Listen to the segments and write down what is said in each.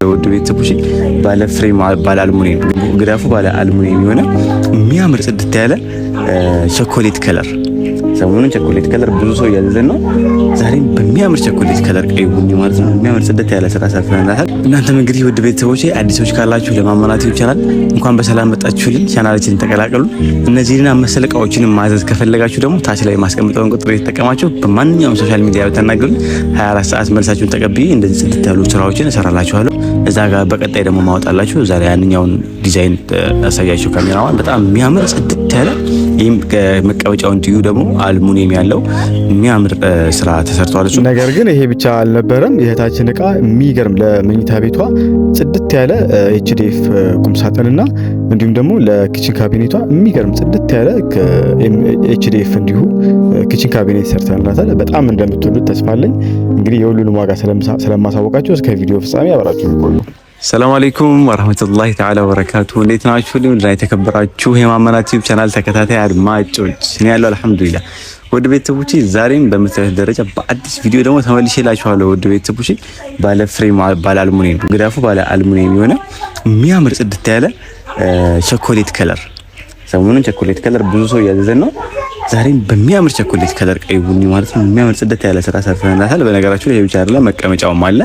ውድ ቤተሰቦች ባለ ፍሬም ባለ አልሙኒየም ግዳፉ ባለ አልሙኒየም የሆነ የሚያምር ጽድት ያለ ቸኮሌት ከለር ሰሞኑን ቸኮሌት ከለር ብዙ ሰው እያዘዘን ነው። ዛሬም በሚያምር ቸኮሌት ከለር ቀይ ቡኒ ማለት ነው የሚያምር ጽድት ያለ ስራ ሰርተናል። እናንተም እንግዲህ ውድ ቤተሰቦች አዲሶች ካላችሁ ለማማናት ይቻላል እንኳን በሰላም መጣችሁልን። ቻናላችንን ተቀላቀሉ። እነዚህና መሰል እቃዎችን ማዘዝ ከፈለጋችሁ ደግሞ ታች ላይ ማስቀምጠውን ቁጥር እየተጠቀማችሁ በማንኛውም ሶሻል ሚዲያ ብትናገሩኝ 24 ሰዓት መልሳችሁን ተቀብዬ እንደዚህ ጽድት ያሉ ስራዎችን እሰራላችኋለሁ። እዛ ጋር በቀጣይ ደግሞ ማወጣላችሁ ዛሬ ያንኛውን ዲዛይን አሳያችሁ። ካሜራማን በጣም የሚያምር ጽድት ያለ ይሄም መቀበጫው እንዲሁ ደግሞ አልሙኒየም ያለው የሚያምር ስራ ተሰርቷል። እሱ ነገር ግን ይሄ ብቻ አልነበረም። የእህታችን እቃ የሚገርም ለመኝታ ቤቷ ጽድት ያለ ኤችዲኤፍ ቁም ሳጥንና እንዲሁም ደግሞ ለኪችን ካቢኔቷ የሚገርም ጽድት ያለ ኤችዲኤፍ እንዲሁ ኪችን ካቢኔት ሰርተንላታል። በጣም እንደምትወዱት ተስፋ አለኝ። እንግዲህ የሁሉንም ዋጋ ስለማሳወቃችሁ እስከ ቪዲዮ ፍጻሜ አብራችሁ ቆዩ። ሰላም አለይኩም ወራህመቱላሂ ተዓላ ወበረካቱ። እንዴት ናችሁ? ለምን የተከበራችሁ የማመናት ዩቲዩብ ቻናል ተከታታይ አድማጮች እኔ ያለው አልሐምዱሊላህ። ውድ ቤተሰቦቼ ዛሬም በምታዩት ደረጃ በአዲስ ቪዲዮ ደግሞ ተመልሼላችኋለሁ። ውድ ቤተሰቦቼ ባለ ፍሬም ባለ አልሙኒየም ግዳፉ ባለ አልሙኒየም የሆነ የሚያምር ጽድት ያለ ቸኮሌት ከለር ሰሞኑን ቸኮሌት ከለር ብዙ ሰው እያዘዘን ነው። ዛሬም በሚያምር ቸኮሌት ከለር ቀይ ቡኒ ማለት ነው የሚያምር ጽድት ያለ ስራ ሰርተናል። በነገራችሁ ላይ ብቻ አይደለም መቀመጫውም አለ።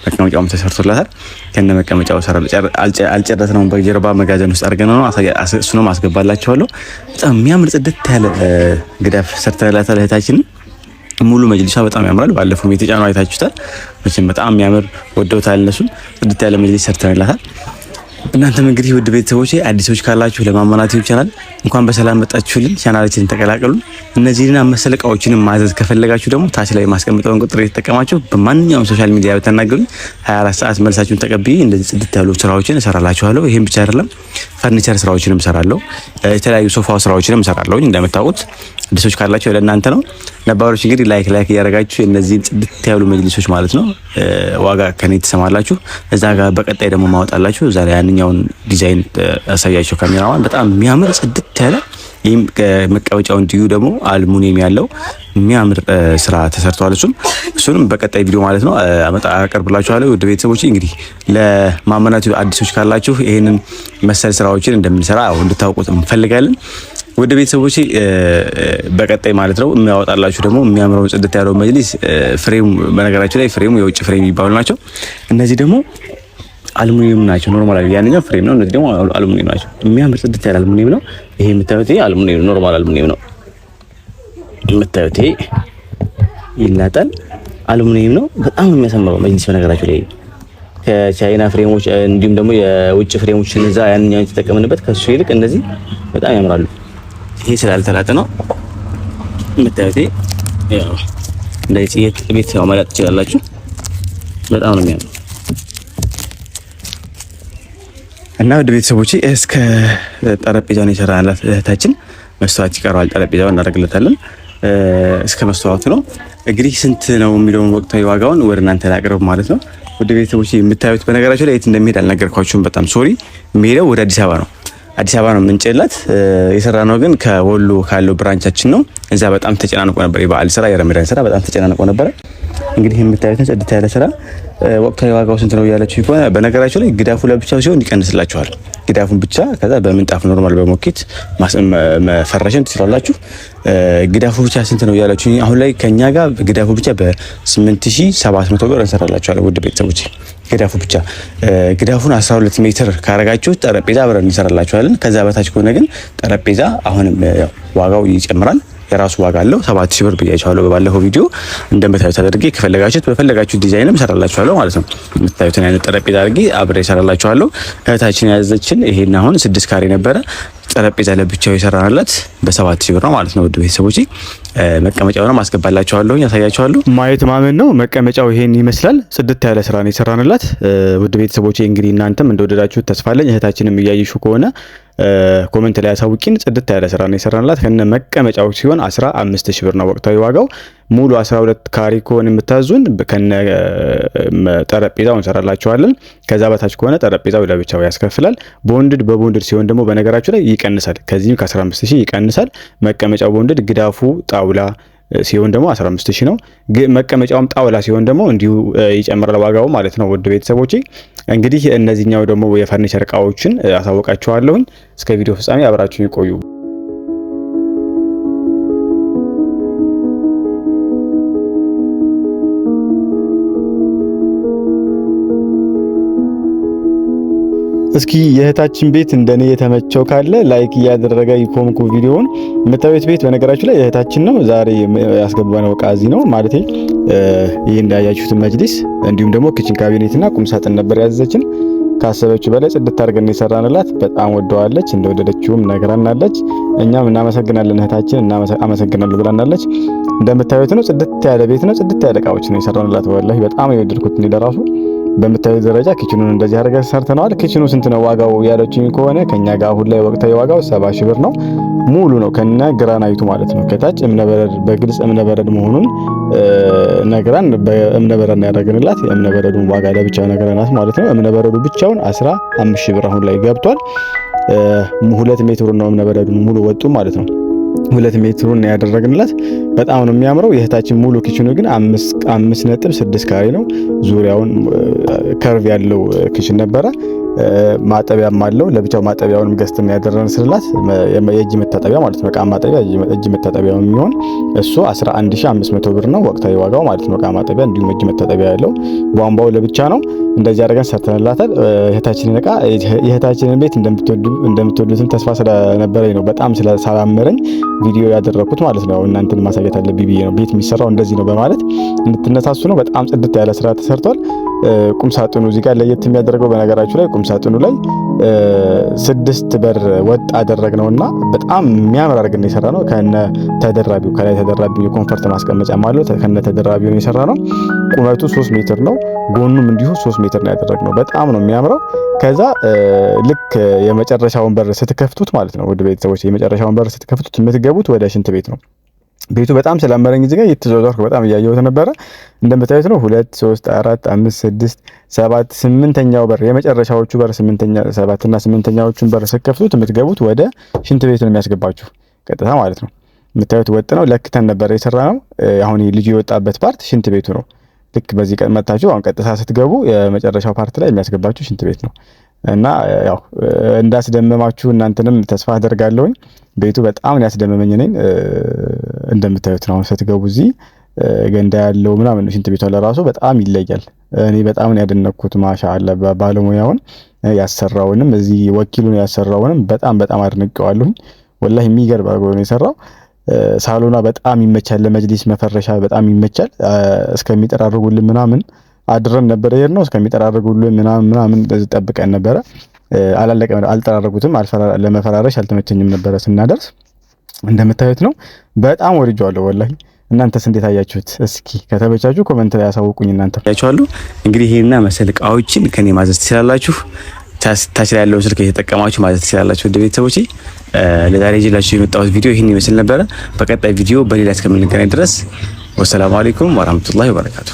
መቀመጫውም ተሰርቶላታል። ከነ መቀመጫው አልጨረስነውም። በጀርባ መጋዘን ውስጥ አድርገን ነው እሱንም አስገባላችኋለሁ። በጣም የሚያምር ጽድት ያለ ግዳፍ ሰርተናላታል እህታችን። ሙሉ መጅሊሷ በጣም ያምራል። ባለፈው የተጫነው አይታችሁታል። መቼም በጣም የሚያምር ወደውታል። እነሱን ጽድት ያለ መጅሊስ ሰርተናላታል። እናንተም እንግዲህ ውድ ቤተሰቦቼ አዲሶች ካላችሁ ለማማናት ይቻላል እንኳን በሰላም መጣችሁልን። ቻናላችንን ተቀላቀሉ። እነዚህና መሰል እቃዎችን ማዘዝ ከፈለጋችሁ ደግሞ ታች ላይ ማስቀምጠውን ቁጥር እየተጠቀማችሁ በማንኛውም ሶሻል ሚዲያ ብትናገሩኝ 24 ሰዓት መልሳችሁን ተቀብዬ እንደዚህ ጽድት ያሉ ስራዎችን እሰራላችኋለሁ። ይሄን ብቻ አይደለም ፈርኒቸር ስራዎችንም እሰራለሁ። የተለያዩ ሶፋ ስራዎችንም እሰራለሁ። እንደምታውቁት አዲሶች ካላችሁ ለእናንተ ነው። ነባሮች እንግዲህ ላይክ እያደረጋችሁ እነዚህን ጽድት ያሉ መጅሊሶች ማለት ነው ዋጋ ከኔ ትሰማላችሁ። እዛ ጋር በቀጣይ ደግሞ ማወጣላችሁ ዛሬ ያንኛውን ዲዛይን አሳያችሁ። ካሜራማን በጣም የሚያምር ጽድት ያለ ይሄም መቀበጫው እንዲሁ ደግሞ አልሙኒየም ያለው የሚያምር ስራ ተሰርቷል። እሱንም በቀጣይ ቪዲዮ ማለት ነው አቀርብላችኋለሁ። ውድ ቤተሰቦች እንግዲህ ለማመናቱ አዲሶች ካላችሁ ይሄንን መሰል ስራዎችን እንደምንሰራ እንድታውቁት እንፈልጋለን። ውድ ቤተሰቦች በቀጣይ ማለት ነው የሚያወጣላችሁ ደግሞ የሚያምረው ጽድት ያለው መጅሊስ ፍሬም፣ በነገራችሁ ላይ ፍሬሙ የውጭ ፍሬም ይባሉ ናቸው። እነዚህ ደግሞ አልሙኒየም ናቸው። ኖርማል ያንኛው ፍሬም ነው። እነዚህ ደግሞ አልሙኒየም ናቸው። የሚያምር ጽድት ያለ አልሙኒየም ነው። ይሄ የምታዩት አልሙኒየም ኖርማል አልሙኒየም ነው። የምታዩት ይላጣል አልሙኒየም ነው። በጣም የሚያሳምረው መጅሊስ በነገራችሁ ላይ ከቻይና ፍሬሞች እንዲሁም ደግሞ የውጭ ፍሬሞችን እዛ ያንኛው የተጠቀምንበት ከሱ ይልቅ እነዚህ በጣም ያምራሉ። ይሄ ስላልተላጠ ነው። የምታዩት ያው እንደዚህ ቤት ነው ማለት ትችላላችሁ። በጣም ነው የሚያምረው እና ውድ ቤተሰቦቼ እስከ ጠረጴዛውን የሰራናላት እህታችን መስተዋት ይቀረዋል። ጠረጴዛውን እናደርግለታለን። እስከ መስተዋቱ ነው እንግዲህ ስንት ነው የሚለውን ወቅታዊ ዋጋውን ወደ እናንተ ላቅርብ ማለት ነው። ውድ ቤተሰቦቼ የምታዩት በነገራችሁ ላይ የት እንደሚሄድ አልነገርኳችሁም። በጣም ሶሪ። የሚሄደው ወደ አዲስ አበባ ነው። አዲስ አበባ ነው የምንጭላት። የሰራነው ግን ከወሎ ካለው ብራንቻችን ነው። እዛ በጣም ተጨናንቆ ነበር። የበዓል ስራ የረመዳን ስራ በጣም ተጨናንቆ ነበር። እንግዲህ የምታዩትን ጽድት ያለ ስራ ወቅታዊ ዋጋው ስንት ነው እያላችሁ ይሆነ። በነገራችሁ ላይ ግዳፉ ለብቻው ሲሆን ይቀንስላችኋል። ግዳፉን ብቻ ከዛ በምንጣፍ ኖርማል በሞኬት መፈረሽን ትችላላችሁ። ግዳፉ ብቻ ስንት ነው እያላችሁ አሁን ላይ ከኛ ጋር ግዳፉ ብቻ በ8700 ብር እንሰራላችኋለን። ውድ ቤተሰቦች ግዳፉ ብቻ ግዳፉን 12 ሜትር ካረጋችሁት ጠረጴዛ አብረን እንሰራላችኋለን። ከዛ በታች ከሆነ ግን ጠረጴዛ አሁንም ዋጋው ይጨምራል። የራሱ ዋጋ አለው። 7000 ብር ብያችኋለሁ በባለፈው ቪዲዮ። እንደምታዩት አድርጌ ከፈለጋችሁት በፈለጋችሁት ዲዛይንም ሰራላችኋለሁ ማለት ነው። የምታዩትን አይነት ጠረጴዛ አድርጌ አብሬ ሰራላችኋለሁ። እህታችን ያዘችን ይሄን አሁን 6 ካሬ ነበረ ጠረጴዛ ለብቻው የሰራናላት በ7000 ብር ነው ማለት ነው። ውድ ቤተሰቦቼ መቀመጫውንም አስገባላችኋለሁ፣ ያሳያችኋለሁ። ማየት ማመን ነው። መቀመጫው ይሄን ይመስላል። ጽድት ያለ ስራ ነው የሰራናላት። ውድ ቤተሰቦቼ እንግዲህ እናንተም እንደወደዳችሁት ተስፋ አለኝ። እህታችንም እያየሹ ከሆነ ኮሜንት ላይ አሳውቂን። ጽድት ያለ ስራ ነው የሰራናላት። ከነ መቀመጫው ሲሆን 15000 ብር ነው ወቅታዊ ዋጋው። ሙሉ 12 ካሬ ከሆነ የምታዙን ከነ ጠረጴዛው እንሰራላችኋለን። ከዛ በታች ከሆነ ጠረጴዛው ለብቻው ያስከፍላል። በቦንድድ ሲሆን ደግሞ በነገራችሁ ላይ ይቀንሳል። ከዚህም ከ15000 ይቀንሳል። መቀመጫው ቦንድድ ግዳፉ ጣውላ ሲሆን ደግሞ 15000 ነው። መቀመጫውም ጣውላ ሲሆን ደግሞ እንዲሁ ይጨምራል ዋጋው ማለት ነው። ውድ ቤተሰቦቼ እንግዲህ እነዚህኛው ደግሞ የፈርኒቸር እቃዎችን አሳውቃችኋለሁ። እስከ ቪዲዮ ፍጻሜ አብራችሁ ይቆዩ። እስኪ የእህታችን ቤት እንደኔ የተመቸው ካለ ላይክ እያደረገ ይኮምኩ ቪዲዮውን። የምታዩት ቤት በነገራችሁ ላይ የእህታችን ነው። ዛሬ ያስገባነው እቃ እዚህ ነው ማለት ይሄ እንዳያችሁት መጅሊስ እንዲሁም ደግሞ ኪችን ካቢኔትና ቁም ሳጥን ነበር ያዘችን። ካሰበችው በላይ ጽድት አድርገን የሰራንላት። በጣም ወደዋለች፣ እንደወደደችውም ነግራናለች። እኛም እናመሰግናለን እህታችን አመሰግናለሁ ብላናለች። እንደምታዩት ነው ጽድት ያለ ቤት ነው። ጽድት ያለ እቃዎች ነው የሰራንላት። ወላሂ በጣም የወደድኩት ነው ለራሱ። በምታዩት ደረጃ ኪችኑን እንደዚህ አድርገን ሰርተናል። ኪችኑ ስንት ነው ዋጋው ያለችኝ ከሆነ ከኛ ጋር አሁን ላይ ወቅታዊ ዋጋው 70,000 ብር ነው። ሙሉ ነው ከነ ግራናይቱ ማለት ነው። ከታች እምነበረድ በግልጽ እምነበረድ መሆኑን ነግራን በእምነበረድ ነው ያደረግንላት። የእምነበረዱን ዋጋ ለብቻ ነግራናት ማለት ነው። እምነበረዱ ብቻውን 15,000 ብር አሁን ላይ ገብቷል። 2 ሜትር ነው እምነበረዱን ሙሉ ወጡ ማለት ነው። 2 ሜትሩን ያደረግንላት በጣም ነው የሚያምረው። የእህታችን ሙሉ ኪችኑ ግን 5.6 ካሬ ነው። ዙሪያውን ከርቭ ያለው ኪችን ነበረ። ማጠቢያም አለው ለብቻው። ማጠቢያውንም ገዝተን ያደረግን ስላት የእጅ መታጠቢያ ማለት ነው። እቃ ማጠቢያ እጅ መታጠቢያው የሚሆን እሱ 11500 ብር ነው ወቅታዊ ዋጋው ማለት ነው። እቃ ማጠቢያ እንዲሁም እጅ መታጠቢያ ያለው ቧንቧው ለብቻ ነው። እንደዚህ አድርገን ሰርተንላታል። የእህታችንን እቃ የእህታችንን ቤት እንደምትወዱትን ተስፋ ስለነበረኝ ነው በጣም ስለሳመረኝ ቪዲዮ ያደረኩት ማለት ነው። እናንተን ማሳየት አለብኝ ብዬ ነው። ቤት የሚሰራው እንደዚህ ነው በማለት እንድትነሳሱ ነው። በጣም ጽድት ያለ ስራ ተሰርቷል። ቁም ሳጥኑ እዚህ ጋር ለየት የሚያደርገው በነገራችሁ ላይ ቁም ሳጥኑ ላይ 6 በር ወጥ አደረግነውና በጣም የሚያምር አድርገን የሰራነው ከነ ተደራቢው ከላይ ተደራቢው የኮንፈርት ማስቀመጫ ማለት ከነ ተደራቢው ነው የሰራነው። ቁመቱ 3 ሜትር ነው። ጎኑም እንዲሁ 3 ሜትር ነው ያደረግነው። በጣም ነው የሚያምረው። ከዛ ልክ የመጨረሻውን በር ስትከፍቱት ማለት ነው ውድ ቤተሰቦች የመጨረሻውን በር ስትከፍቱት የምትገቡት ወደ ሽንት ቤት ነው። ቤቱ በጣም ስላመረኝ እዚህ ጋር እየተዘዋወርኩ በጣም እያየሁት ነበረ። እንደምታዩት ነው 2 3 4 5 6 7 8ኛው በር የመጨረሻዎቹ በር 7 እና 8ኛዎቹን በር ስትከፍቱት የምትገቡት ወደ ሽንት ቤት ነው የሚያስገባችሁ ቀጥታ ማለት ነው። የምታዩት ወጥ ነው። ለክተን ነበር የሰራነው። አሁን ልጁ የወጣበት ፓርት ሽንት ቤቱ ነው። ልክ በዚህ ቀን መታችሁ አሁን ቀጥታ ስትገቡ የመጨረሻው ፓርት ላይ የሚያስገባችሁ ሽንት ቤት ነው። እና ያው እንዳስደመማችሁ እናንተንም ተስፋ አደርጋለሁ። ቤቱ በጣም ያስደመመኝ ነኝ። እንደምታዩት ነው ስትገቡ እዚህ ገንዳ ያለው ምናምን ሽንት ቤቱ ለራሱ በጣም ይለያል። እኔ በጣም ነው ያደነኩት። ማሻአላ ባለሙያውን ያሰራውንም እዚህ ወኪሉን ያሰራውንም በጣም አድንቀዋለሁ። ወላሂ የሚገርም አድርጎ ነው የሰራው። ሳሎና በጣም ይመቻል። ለመጅሊስ መፈረሻ በጣም ይመቻል። እስከሚጠራርጉልን ምናምን አድረን ነበር ነው እስከሚጠራርጉልን ምናምን ጠብቀን ነበረ። አልጠራረጉትም። ለመፈራረሽ አልተመቸኝም ነበረ ስናደርስ። እንደምታዩት ነው በጣም ወድጄዋለሁ ወላሂ። እናንተስ እንዴት አያችሁት? እስኪ ከተመቻችሁ ኮሜንት ላይ ያሳውቁኝ። እናንተ ያያችኋለሁ። እንግዲህ ይሄና መሰል እቃዎችን ከኔ ማዘዝ ትችላላችሁ። ታች ላይ ያለው ስልክ እየተጠቀማችሁ ማዘዝ ትችላላችሁ። ወደ ቤተሰቦቼ ለዛሬ ይዤላችሁ የመጣሁት ቪዲዮ ይሄን ይመስል ነበረ። በቀጣይ ቪዲዮ በሌላ እስከምንገናኝ ድረስ ወሰላሙ አለይኩም ወራህመቱላሂ ወበረካቱ።